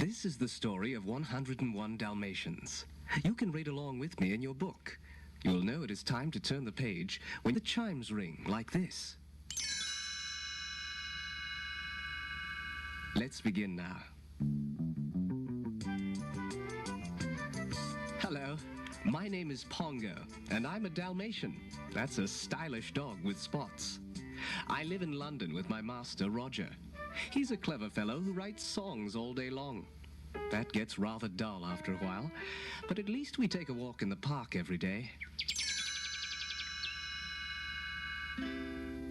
This is the story of 101 Dalmatians. You can read along with me in your book. You'll know it is time to turn the page when the chimes ring like this. Let's begin now. Hello, my name is Pongo, and I'm a Dalmatian. That's a stylish dog with spots. I live in London with my master, Roger. He's a clever fellow who writes songs all day long. That gets rather dull after a while, but at least we take a walk in the park every day.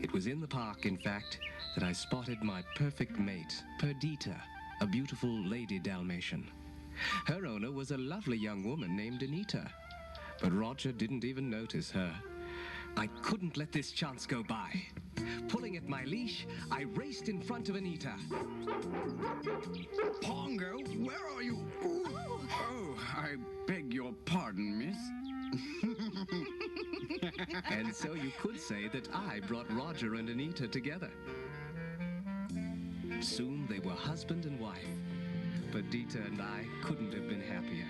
It was in the park, in fact, that I spotted my perfect mate, Perdita, a beautiful lady Dalmatian. Her owner was a lovely young woman named Anita, but Roger didn't even notice her. I couldn't let this chance go by. Pulling at my leash, I raced in front of Anita. Pongo, where are you? Oh, I beg your pardon, miss. And so you could say that I brought Roger and Anita together. Soon they were husband and wife. Perdita and I couldn't have been happier.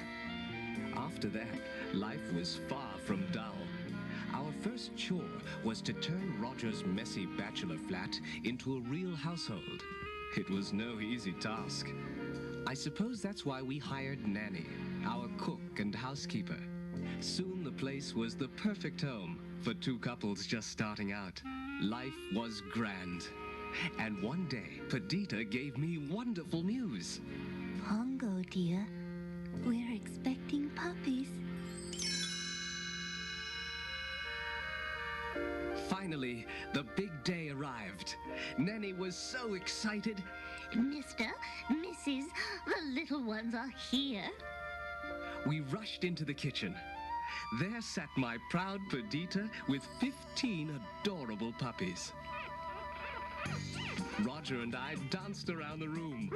After that, life was far from dull. Our first chore was to turn Roger's messy bachelor flat into a real household. It was no easy task. I suppose that's why we hired Nanny, our cook and housekeeper. Soon the place was the perfect home for two couples just starting out. Life was grand. And one day, Perdita gave me wonderful news. Pongo, dear, we're expecting puppies. Finally, the big day arrived. Nanny was so excited. Mr., Mrs., the little ones are here. We rushed into the kitchen. There sat my proud Perdita with 15 adorable puppies. Roger and I danced around the room.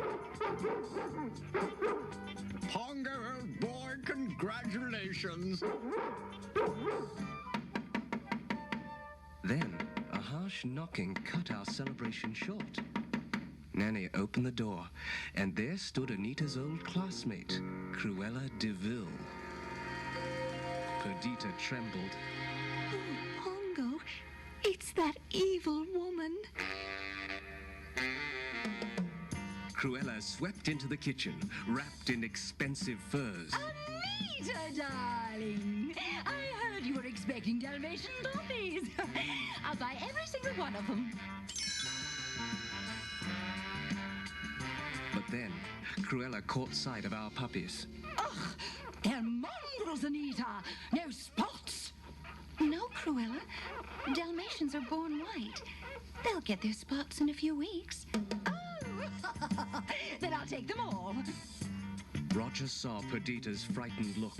Pongo, old boy, congratulations. Then, a harsh knocking cut our celebration short. Nanny opened the door, and there stood Anita's old classmate, Cruella de Vil. Perdita trembled. Oh, Pongo, it's that evil woman. Cruella swept into the kitchen, wrapped in expensive furs. Anita, darling, I heard you were expecting Dalmatian puppies. I'll buy every single one of them. But then, Cruella caught sight of our puppies. Ugh, they're mongrels, Anita. No spots. No, Cruella. Dalmatians are born white. They'll get their spots in a few weeks. Oh, then I'll take them all. Roger saw Perdita's frightened look.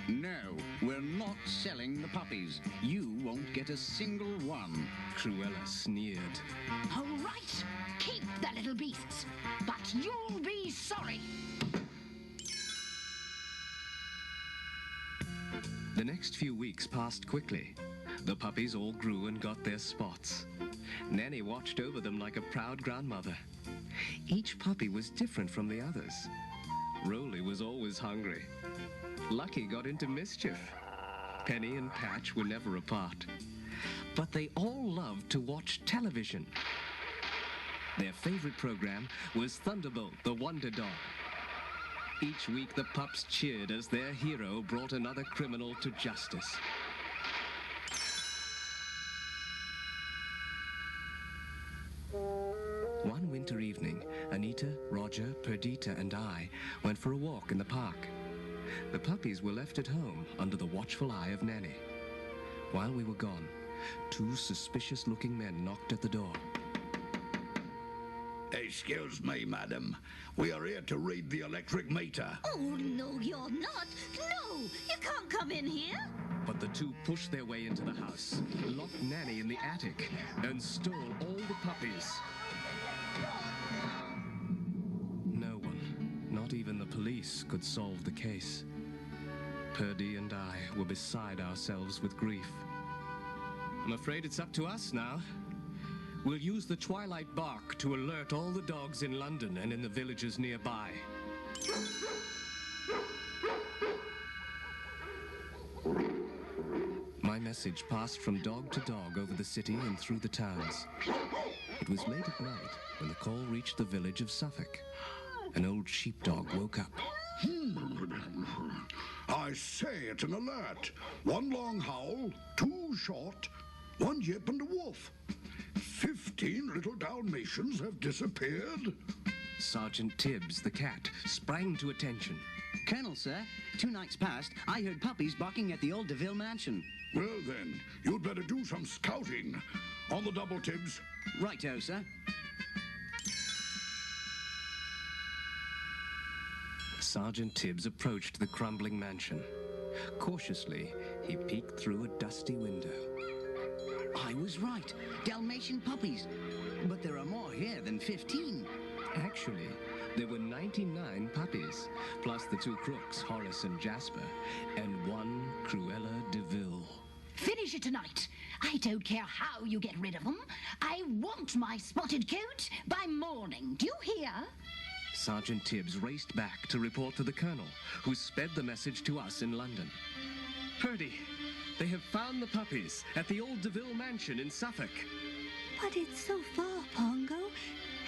No, we're not selling the puppies. You won't get a single one. Cruella sneered. All right, keep the little beasts, but you'll be sorry. The next few weeks passed quickly. The puppies all grew and got their spots. Nanny watched over them like a proud grandmother. Each puppy was different from the others. Rolly was always hungry. Lucky got into mischief. Penny and Patch were never apart. But they all loved to watch television. Their favorite program was Thunderbolt, the Wonder Dog. Each week the pups cheered as their hero brought another criminal to justice. One winter evening, Anita, Roger, Perdita, and I went for a walk in the park. The puppies were left at home under the watchful eye of Nanny. While we were gone, two suspicious-looking men knocked at the door. Excuse me, madam. We are here to read the electric meter. Oh, no, you're not. No, you can't come in here. But the two pushed their way into the house, locked Nanny in the attic, and stole all the puppies. No one, not even the police, could solve the case. Purdy and I were beside ourselves with grief. I'm afraid it's up to us now. We'll use the twilight bark to alert all the dogs in London and in the villages nearby. My message passed from dog to dog over the city and through the towns. It was late at night when the call reached the village of Suffolk. An old sheepdog woke up. I say, it's an alert. One long howl, two short, one yip and a wolf. 15 little Dalmatians have disappeared. Sergeant Tibbs, the cat, sprang to attention. Colonel, sir, 2 nights past, I heard puppies barking at the old DeVille mansion. Well then, you'd better do some scouting. On the double, Tibbs. Righto, sir. Sergeant Tibbs approached the crumbling mansion. Cautiously, he peeked through a dusty window. I was right. Dalmatian puppies. But there are more here than 15. Actually, there were 99 puppies, plus the 2 crooks, Horace and Jasper, and 1 Cruella DeVille. Finish it tonight. I don't care how you get rid of them. I want my spotted coat by morning. Do you hear? Sergeant Tibbs raced back to report to the Colonel, who sped the message to us in London. Purdy, they have found the puppies at the old DeVille mansion in Suffolk. But it's so far, Pongo,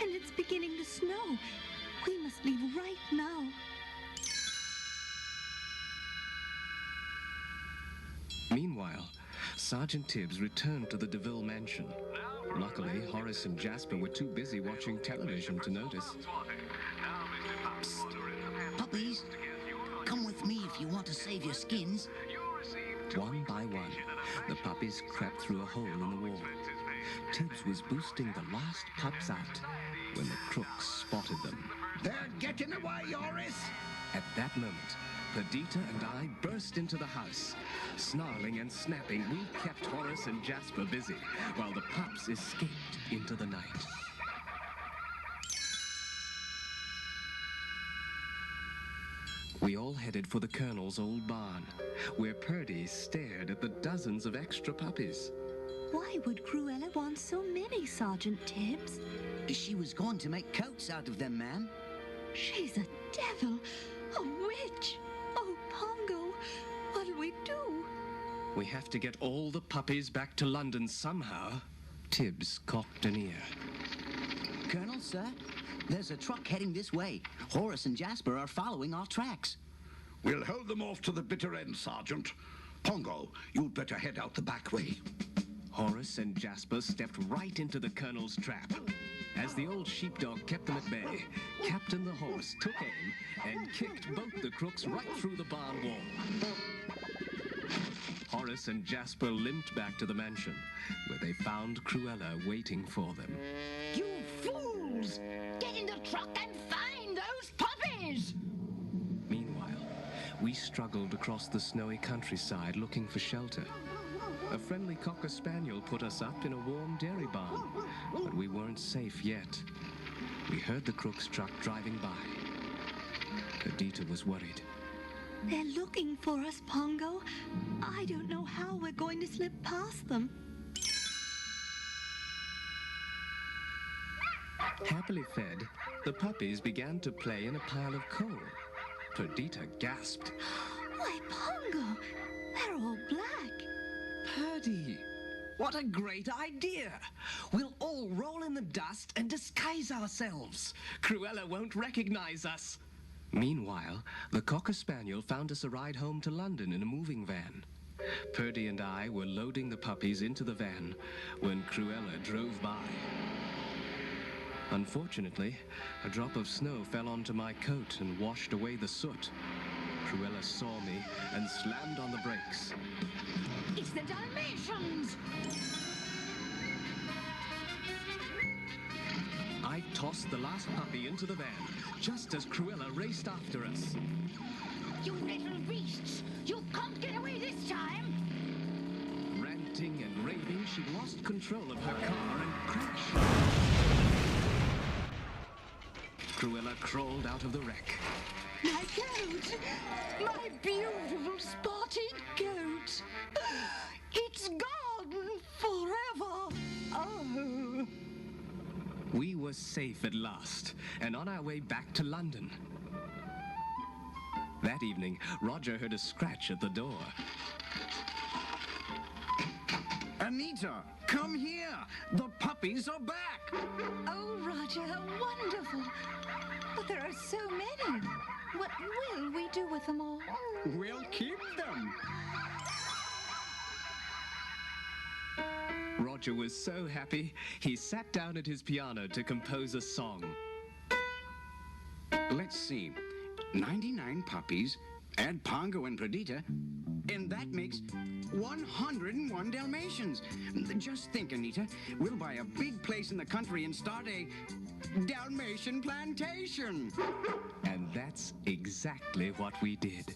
and it's beginning to snow. We must leave right now. Meanwhile, Sergeant Tibbs returned to the DeVille mansion. Luckily, Horace and Jasper were too busy watching television to notice. Psst. Puppies, come with me if you want to save your skins. One by one, the puppies crept through a hole in the wall. Tibbs was boosting the last pups out when the crooks spotted them. They're getting away, Horace. At that moment, Perdita and I burst into the house. Snarling and snapping, we kept Horace and Jasper busy, while the pups escaped into the night. We all headed for the Colonel's old barn, where Purdy stared at the dozens of extra puppies. Why would Cruella want so many, Sergeant Tibbs? She was going to make coats out of them, ma'am. She's a devil, a witch. Oh, Pongo, what'll we do? We have to get all the puppies back to London somehow. Tibbs cocked an ear. Colonel, sir, there's a truck heading this way. Horace and Jasper are following our tracks. We'll hold them off to the bitter end, Sergeant. Pongo, you'd better head out the back way. Horace and Jasper stepped right into the Colonel's trap. As the old sheepdog kept them at bay, Captain the Horse took aim and kicked both the crooks right through the barn wall. Horace and Jasper limped back to the mansion, where they found Cruella waiting for them. You fools! Get in the truck and find those puppies! Meanwhile, we struggled across the snowy countryside looking for shelter. A friendly cocker spaniel put us up in a warm dairy barn, but we weren't safe yet. We heard the crook's truck driving by. Perdita was worried. They're looking for us, Pongo. I don't know how we're going to slip past them. Happily fed, the puppies began to play in a pile of coal. Perdita gasped. Why, Pongo, they're all black. Purdy, what a great idea! We'll all roll in the dust and disguise ourselves. Cruella won't recognize us. Meanwhile, the cocker spaniel found us a ride home to London in a moving van. Purdy and I were loading the puppies into the van when Cruella drove by. Unfortunately, a drop of snow fell onto my coat and washed away the soot. Cruella saw me and slammed on the brakes. It's the Dalmatians! I tossed the last puppy into the van, just as Cruella raced after us. You little beasts! You can't get away this time! Ranting and raving, she lost control of her car and crashed. Cruella crawled out of the wreck. My goat! My beautiful spotted goat! It's gone forever! Oh! We were safe at last, and on our way back to London. That evening, Roger heard a scratch at the door. Anita, come here. The puppies are back. Oh, Roger, how wonderful. But there are so many. What will we do with them all? We'll keep them. Roger was so happy, he sat down at his piano to compose a song. Let's see. 99 puppies, add Pongo and Perdita, and that makes 101 Dalmatians. Just think, Anita, we'll buy a big place in the country and start a Dalmatian plantation. And that's exactly what we did.